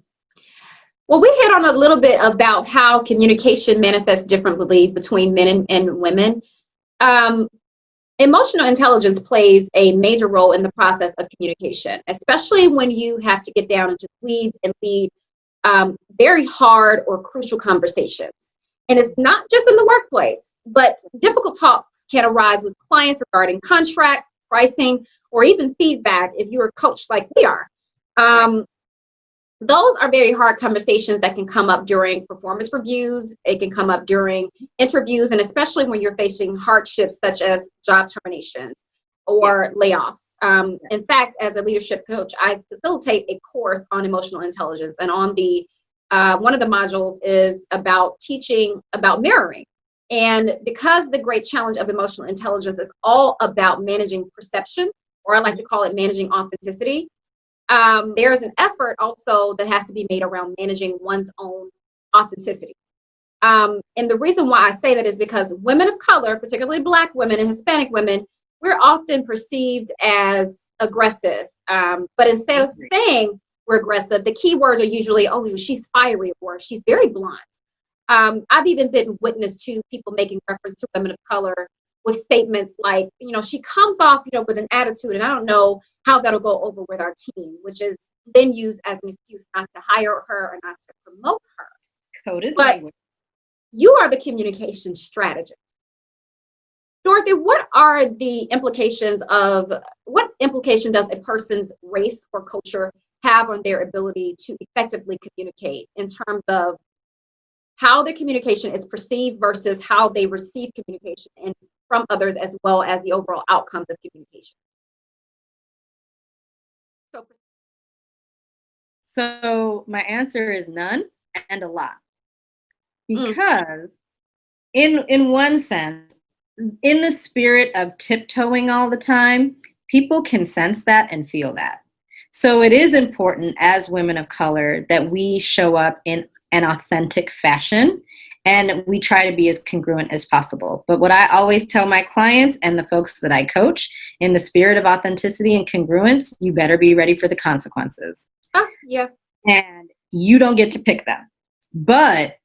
Well, we hit on a little bit about how communication manifests differently between men and women. Emotional intelligence plays a major role in the process of communication, especially when you have to get down into the weeds and lead very hard or crucial conversations. And it's not just in the workplace, but difficult talks can arise with clients regarding contract, pricing, or even feedback if you're a coach like we are. Those are very hard conversations that can come up during performance reviews. It can come up during interviews, and especially when you're facing hardships such as job terminations or layoffs. In fact, as a leadership coach, I facilitate a course on emotional intelligence, and on the one of the modules is about teaching about mirroring. And because the great challenge of emotional intelligence is all about managing perception, or I like to call it managing authenticity, there is an effort also that has to be made around managing one's own authenticity. And the reason why I say that is because women of color, particularly Black women and Hispanic women, we're often perceived as aggressive. But instead of saying we're aggressive, the key words are usually, oh, she's fiery, or she's very blunt. I've even been witness to people making reference to women of color with statements like, she comes off, with an attitude, and I don't know how that'll go over with our team, which is then used as an excuse not to hire her or not to promote her. Coded but language. You are the communication strategist. Dorothy, what implication does a person's race or culture have on their ability to effectively communicate in terms of how the communication is perceived versus how they receive communication and from others, as well as the overall outcomes of communication? So my answer is none and a lot. Because in one sense, in the spirit of tiptoeing all the time, people can sense that and feel that. So it is important as women of color that we show up in an authentic fashion, and we try to be as congruent as possible. But what I always tell my clients and the folks that I coach, in the spirit of authenticity and congruence, you better be ready for the consequences. Yeah. And you don't get to pick them. But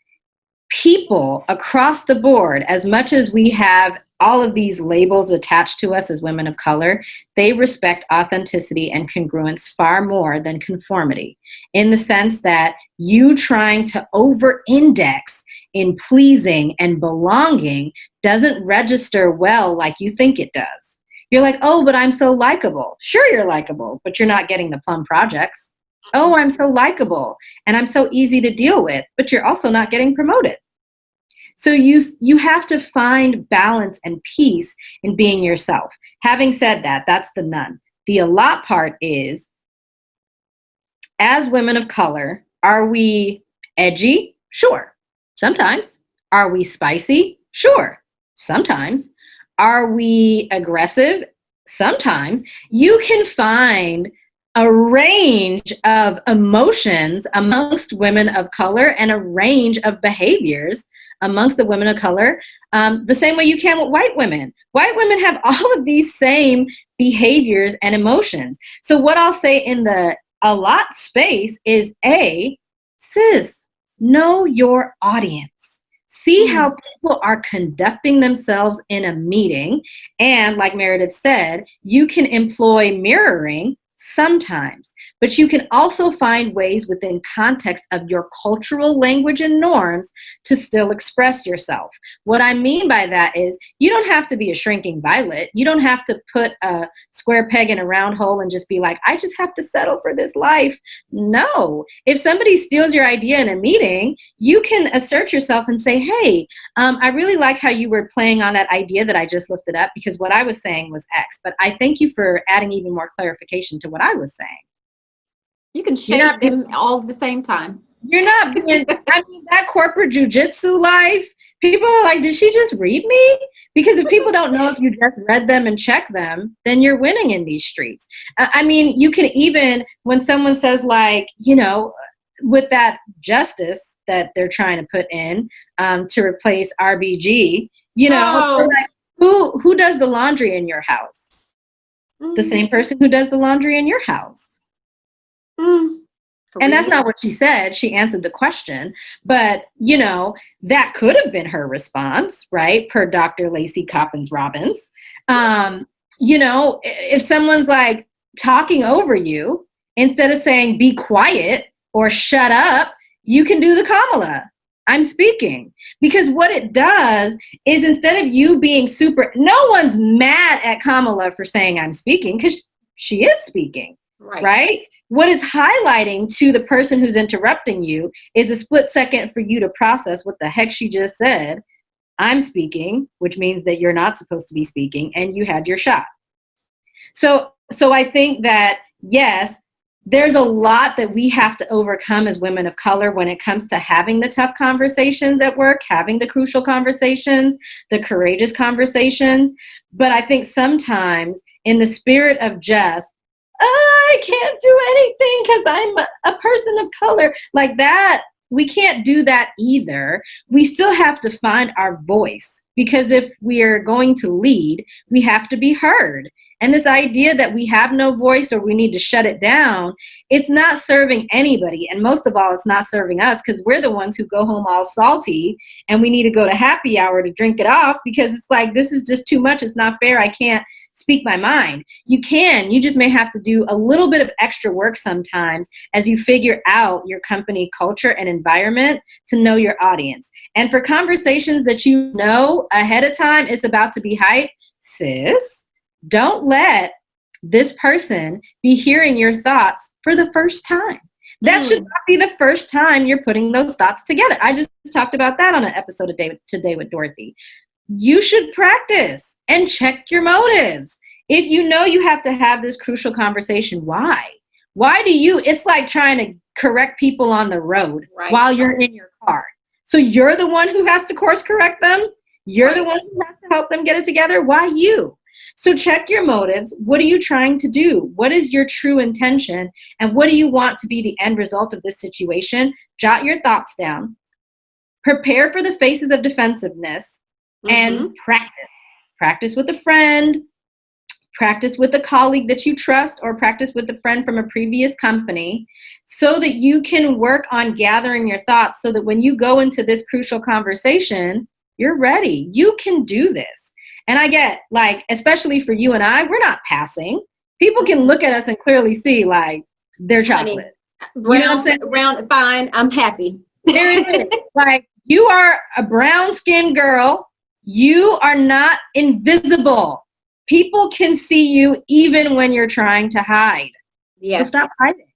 people across the board, as much as we have all of these labels attached to us as women of color, they respect authenticity and congruence far more than conformity, in the sense that you trying to over-index in pleasing and belonging doesn't register well like you think it does. You're like, oh, but I'm so likable. Sure, you're likable, but you're not getting the plum projects. Oh, I'm so likable and I'm so easy to deal with, but you're also not getting promoted. So you have to find balance and peace in being yourself. Having said that, that's the none. The a lot part is, as women of color, are we edgy? Sure. Sometimes. Are we spicy? Sure. Sometimes. Are we aggressive? Sometimes. You can find a range of emotions amongst women of color and a range of behaviors amongst the women of color, the same way you can with white women. White women have all of these same behaviors and emotions. So what I'll say in the a lot space is, sis, know your audience. See how people are conducting themselves in a meeting. And like Meredith said, you can employ mirroring sometimes, but you can also find ways within context of your cultural language and norms to still express yourself. What I mean by that is, you don't have to be a shrinking violet. You don't have to put a square peg in a round hole and just be like, I just have to settle for this life. No. If somebody steals your idea in a meeting, you can assert yourself and say, hey, I really like how you were playing on that idea that I just lifted up, because what I was saying was X, but I thank you for adding even more clarification to what I was saying. You can shake them all at the same time. You're not being, that corporate jujitsu life, people are like, did she just read me? Because if people don't know if you just read them and check them, then you're winning in these streets. You can even, when someone says like, with that justice that they're trying to put in to replace RBG, like, who does the laundry in your house? The same person who does the laundry in your house. And that's not what she said. She answered the question, but that could have been her response, right? Per Dr. Lacey Coppins Robbins. If someone's like talking over you, instead of saying be quiet or shut up, you can do the Kamala. I'm speaking. Because what it does is, instead of you being no one's mad at Kamala for saying I'm speaking, because she is speaking, right? What it's highlighting to the person who's interrupting you is a split second for you to process what the heck she just said. I'm speaking, which means that you're not supposed to be speaking, and you had your shot. So I think that, yes, there's a lot that we have to overcome as women of color when it comes to having the tough conversations at work, having the crucial conversations, the courageous conversations. But I think sometimes, in the spirit of just, I can't do anything because I'm a person of color, like that we can't do that either. We still have to find our voice, because if we are going to lead, we have to be heard. And this idea that we have no voice or we need to shut it down, it's not serving anybody. And most of all, it's not serving us, because we're the ones who go home all salty and we need to go to happy hour to drink it off, because it's like, this is just too much. It's not fair. I can't speak my mind. You just may have to do a little bit of extra work sometimes as you figure out your company culture and environment to know your audience. And for conversations that you know ahead of time it's about to be hyped, sis, don't let this person be hearing your thoughts for the first time. That should not be the first time you're putting those thoughts together. I just talked about that on an episode of Today with Dorothy. You should practice and check your motives. If you know you have to have this crucial conversation, why? Why do you? It's like trying to correct people on the road while you're in your car. So you're the one who has to course correct them. You're the one who has to help them get it together. Why you? So check your motives. What are you trying to do? What is your true intention? And what do you want to be the end result of this situation? Jot your thoughts down. Prepare for the faces of defensiveness and practice. Practice with a friend. Practice with a colleague that you trust, or practice with a friend from a previous company, so that you can work on gathering your thoughts, so that when you go into this crucial conversation, you're ready. You can do this. And I get, like, especially for you and I, we're not passing. People can look at us and clearly see, like, they're chocolate. Honey, you know what I'm saying? Round, fine, I'm happy. There it is. Like, you are a brown-skinned girl. You are not invisible. People can see you even when you're trying to hide. Yeah. So stop hiding.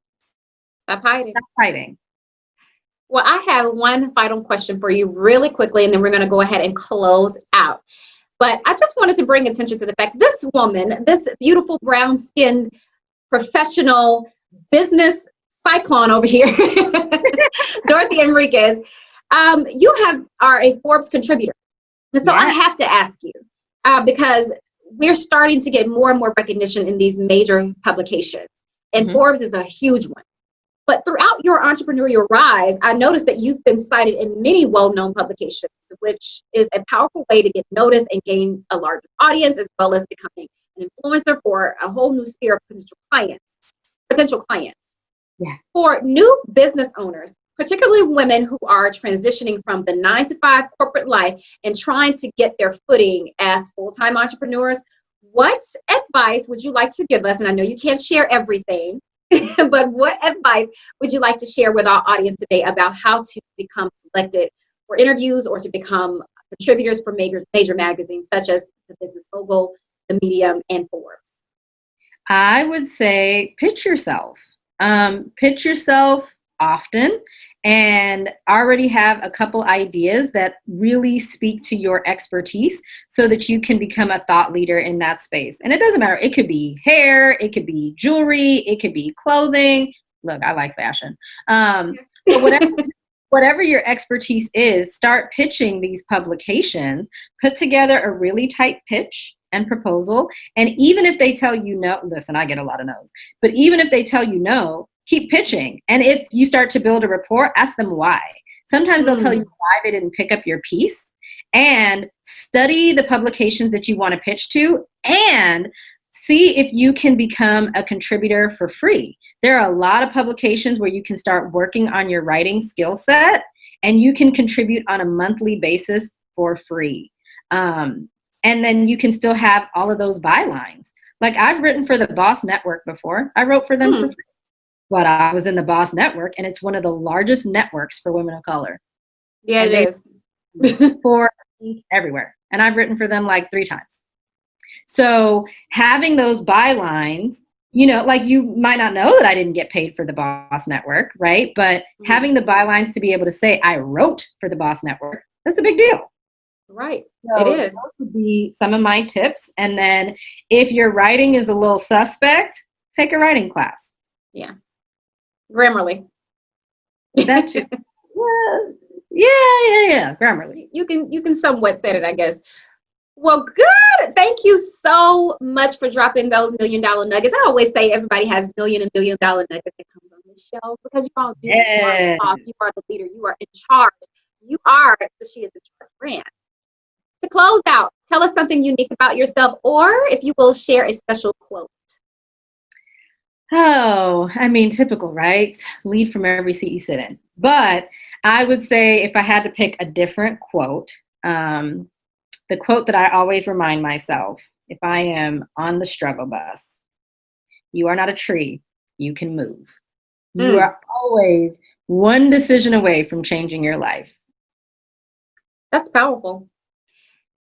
Stop hiding. Stop hiding. Well, I have one final question for you really quickly, and then we're going to go ahead and close out. But I just wanted to bring attention to the fact this woman, this beautiful brown-skinned professional business cyclone over here, Dorothy Enriquez, you are a Forbes contributor. And so I have to ask you, because we're starting to get more and more recognition in these major publications, and Forbes is a huge one. But throughout your entrepreneurial rise, I noticed that you've been cited in many well-known publications, which is a powerful way to get noticed and gain a larger audience, as well as becoming an influencer for a whole new sphere of potential clients. Yeah. For new business owners, particularly women who are transitioning from the 9-to-5 corporate life and trying to get their footing as full-time entrepreneurs, what advice would you like to give us? And I know you can't share everything, but what advice would you like to share with our audience today about how to become selected for interviews or to become contributors for major magazines such as the Business Mogul, the Medium, and Forbes? I would say pitch yourself. Pitch yourself often, and already have a couple ideas that really speak to your expertise, so that you can become a thought leader in that space. And it doesn't matter. It could be hair, it could be jewelry, it could be clothing. Look, I like fashion. But whatever your expertise is, start pitching these publications. Put together a really tight pitch and proposal. And even if they tell you no, listen, I get a lot of no's, but even if they tell you no, keep pitching. And if you start to build a rapport, ask them why. Sometimes they'll tell you why they didn't pick up your piece. And study the publications that you want to pitch to, and see if you can become a contributor for free. There are a lot of publications where you can start working on your writing skill set, and you can contribute on a monthly basis for free. And then you can still have all of those bylines. Like, I've written for the Boss Network before. I wrote for them for free. But I was in the Boss Network, and it's one of the largest networks for women of color. Yeah, it is. For everywhere. And I've written for them like 3 times. So having those bylines, you know, like, you might not know that I didn't get paid for the Boss Network, right? But having the bylines to be able to say I wrote for the Boss Network, that's a big deal. Right. So it is. Those would be some of my tips. And then if your writing is a little suspect, take a writing class. Yeah. Grammarly. That too. Yeah. Grammarly. You can somewhat say it, I guess. Well, good. Thank you so much for dropping those $1 million nuggets. I always say everybody has $1 million nuggets that comes on this show because you all do. You are the boss. You are the leader. You are in charge. You are the She Is in Charge brand. To close out, tell us something unique about yourself, or if you will share a special quote. Oh, I mean, typical, right? Lead from every seat you sit in. But I would say if I had to pick a different quote, the quote that I always remind myself if I am on the struggle bus, you are not a tree, you can move. You are always one decision away from changing your life. That's powerful.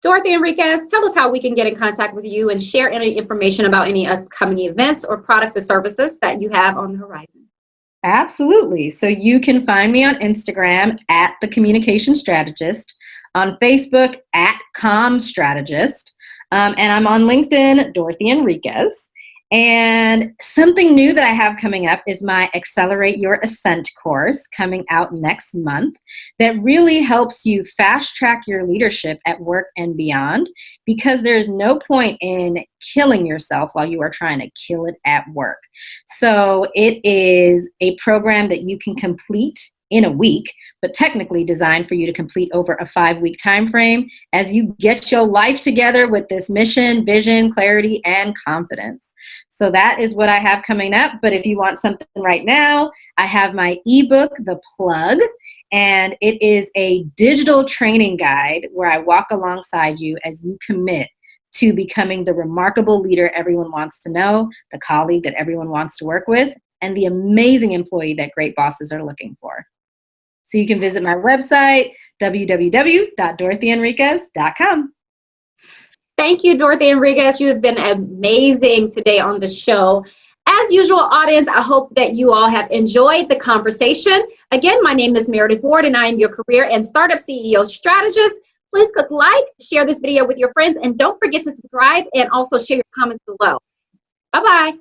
Dorothy Enriquez, tell us how we can get in contact with you and share any information about any upcoming events or products or services that you have on the horizon. Absolutely. So you can find me on Instagram at the Communication Strategist, on Facebook at Com Strategist, and I'm on LinkedIn, Dorothy Enriquez. And something new that I have coming up is my Accelerate Your Ascent course coming out next month that really helps you fast track your leadership at work and beyond, because there's no point in killing yourself while you are trying to kill it at work. So it is a program that you can complete in a week, but technically designed for you to complete over a 5-week time frame as you get your life together with this mission, vision, clarity, and confidence. So that is what I have coming up. But if you want something right now, I have my ebook, The Plug, and it is a digital training guide where I walk alongside you as you commit to becoming the remarkable leader everyone wants to know, the colleague that everyone wants to work with, and the amazing employee that great bosses are looking for. So you can visit my website, www.dorothenriquez.com. Thank you, Dorothy Enriquez. You have been amazing today on the show. As usual, audience, I hope that you all have enjoyed the conversation. Again, my name is Meredith Ward, and I am your career and startup CEO strategist. Please click like, share this video with your friends, and don't forget to subscribe and also share your comments below. Bye-bye.